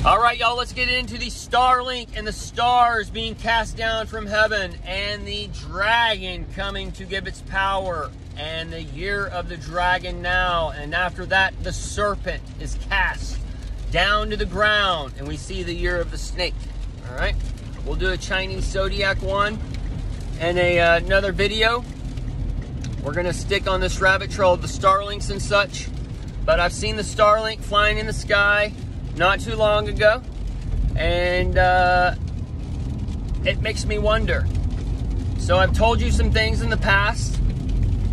All right, y'all, let's get into the Starlink and the stars being cast down from heaven and the dragon coming to give its power and the year of the dragon now. And after that, the serpent is cast down to the ground and we see the year of the snake. All right, we'll do a Chinese zodiac one and another video. We're going to stick on this rabbit trail of the Starlinks and such. But I've seen the Starlink flying in the sky not too long ago, and it makes me wonder. So I've told you some things in the past,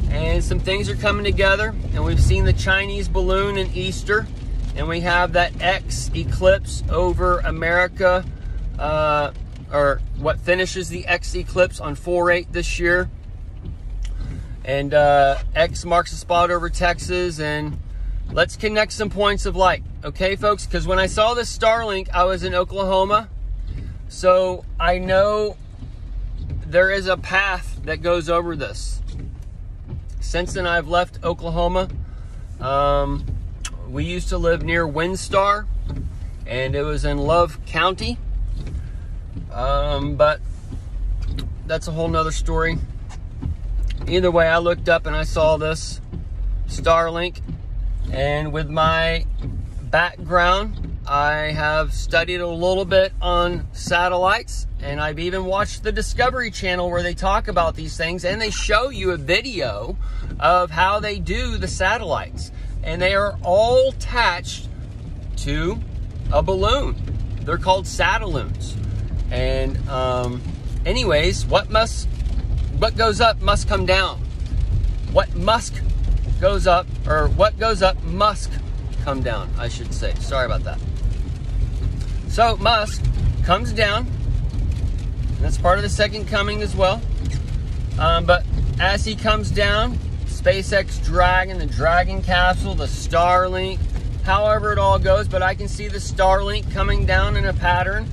and some things are coming together, and we've seen the Chinese balloon in Easter, and we have that X eclipse over America, or what finishes the X eclipse on 4/8 this year, and X marks the spot over Texas, and let's connect some points of light, okay, folks? Because when I saw this Starlink, I was in Oklahoma, so I know there is a path that goes over this. Since then, I've left Oklahoma. We used to live near WinStar, and it was in Love County, but that's a whole nother story. Either way, I looked up and I saw this Starlink. And with my background, I have studied a little bit on satellites, and I've even watched the Discovery Channel where they talk about these things, and they show you a video of how they do the satellites. And they are all attached to a balloon. They're called satelloons. And anyways, what goes up must come down. What goes up must come down, I should say. Sorry about that. So Musk comes down, and that's part of the second coming as well. But as he comes down, SpaceX Dragon, the Dragon capsule, the Starlink, however it all goes, but I can see the Starlink coming down in a pattern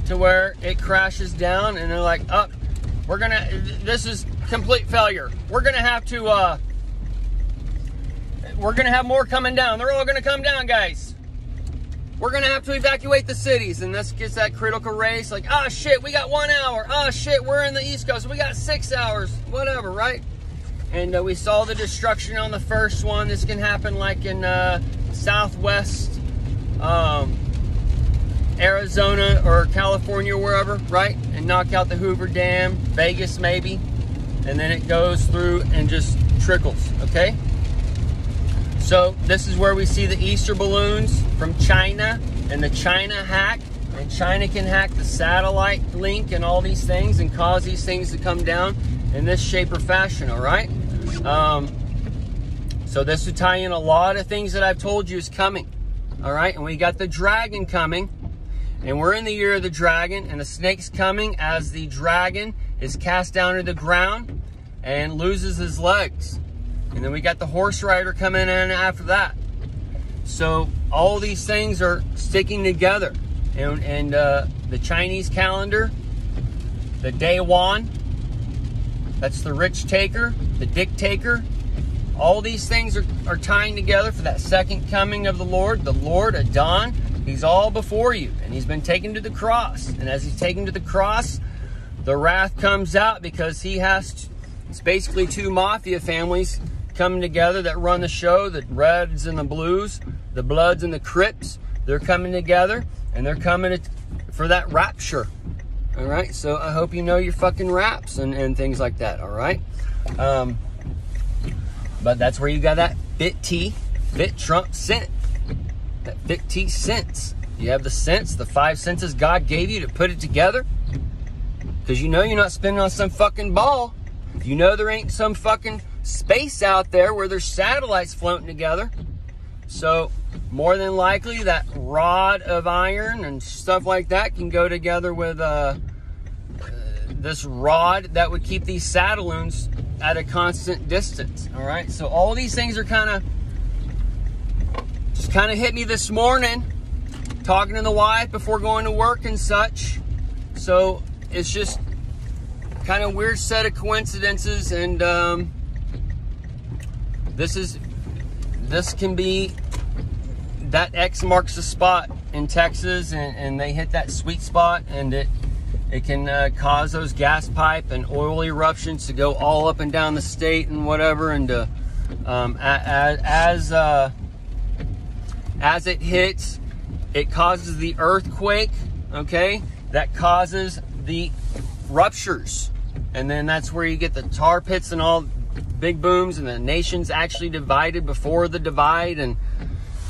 to where it crashes down, and they're like, oh, this is complete failure. We're gonna have to, we're going to have more coming down. They're all going to come down, guys. We're going to have to evacuate the cities. And this gets that critical race. Like, oh, shit, we got 1 hour. Oh, shit, we're in the East Coast. We got 6 hours. Whatever, right? And we saw the destruction on the first one. This can happen like in Southwest Arizona or California, wherever, right? And knock out the Hoover Dam, Vegas maybe. And then it goes through and just trickles, okay? So this is where we see the Easter balloons from China and the China hack. And China can hack the satellite link and all these things and cause these things to come down in this shape or fashion, all right? So this would tie in a lot of things that I've told you is coming, all right? And we got the dragon coming, and we're in the year of the dragon, and the snake's coming as the dragon is cast down to the ground and loses his legs. And then we got the horse rider coming in after that. So all these things are sticking together. And the Chinese calendar, the Day One, that's the rich taker, the dictator. All these things are tying together for that second coming of the Lord Adon. He's all before you, and he's been taken to the cross. And as he's taken to the cross, the wrath comes out because he has to, it's basically two mafia families coming together that run the show, the Reds and the Blues, the Bloods and the Crips. They're coming together, and they're coming for that rapture. All right, so I hope you know your fucking raps and things like that, all right? But that's where you got that Bit Trump cent. That Bit sense. You have the sense, the 5 senses God gave you to put it together. Because you know you're not spinning on some fucking ball. You know there ain't some fucking space out there where there's satellites floating together. So more than likely that rod of iron and stuff like that can go together with this rod that would keep these satelloons at a constant distance. All right, so all these things are kind of hit me this morning, talking to the wife before going to work and such. So it's just kind of weird set of coincidences, and this can be that X marks the spot in Texas, and they hit that sweet spot, and it can cause those gas pipe and oil eruptions to go all up and down the state and whatever. And as it hits, it causes the earthquake, okay? That causes the ruptures. And then that's where you get the tar pits and all big booms, and the nation's actually divided before the divide, and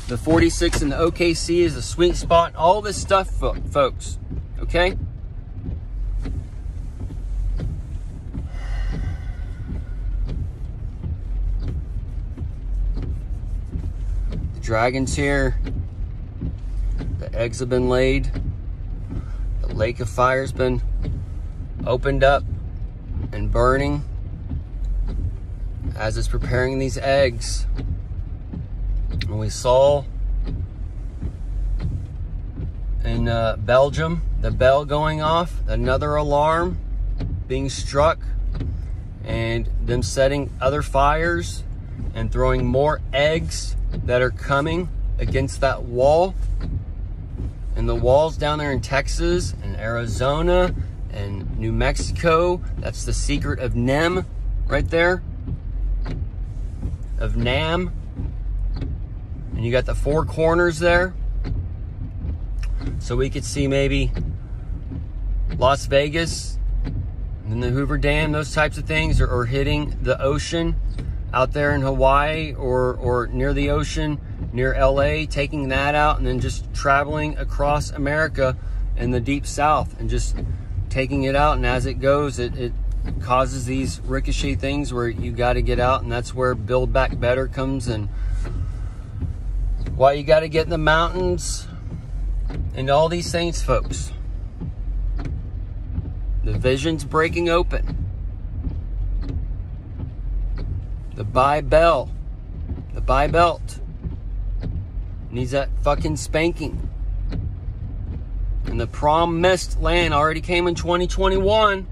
the 46 and the OKC is a sweet spot. All this stuff, folks, okay? The dragon's here. The eggs have been laid. The lake of fire's been opened up and burning as it's preparing these eggs. And we saw in Belgium the bell going off, another alarm being struck, and them setting other fires and throwing more eggs that are coming against that wall. And the walls down there in Texas and Arizona and New Mexico, that's the secret of NEM right there, of NAM. And you got the four corners there. So we could see maybe Las Vegas and then the Hoover Dam, those types of things, or hitting the ocean out there in Hawaii, or near the ocean, near LA, taking that out, and then just traveling across America in the deep south and just taking it out. And as it goes, it causes these ricochet things where you got to get out, and that's where Build Back Better comes, and why you got to get in the mountains and all these things, folks. The vision's breaking open. The buy belt needs that fucking spanking. And the promised land already came in 2021.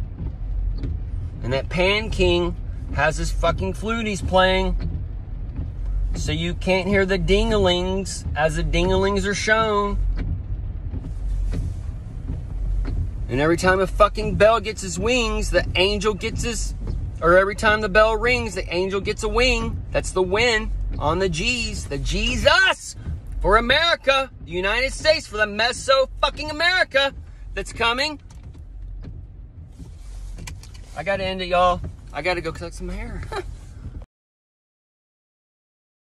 And that Pan King has his fucking fluties playing. So you can't hear the ding-a-lings as the ding-a-lings are shown. And every time a fucking bell gets his wings, the angel gets his... Or every time the bell rings, the angel gets a wing. That's the win on the G's. The Jesus for America. The United States for the Meso fucking America that's coming. I gotta end it, y'all. I gotta go collect some hair.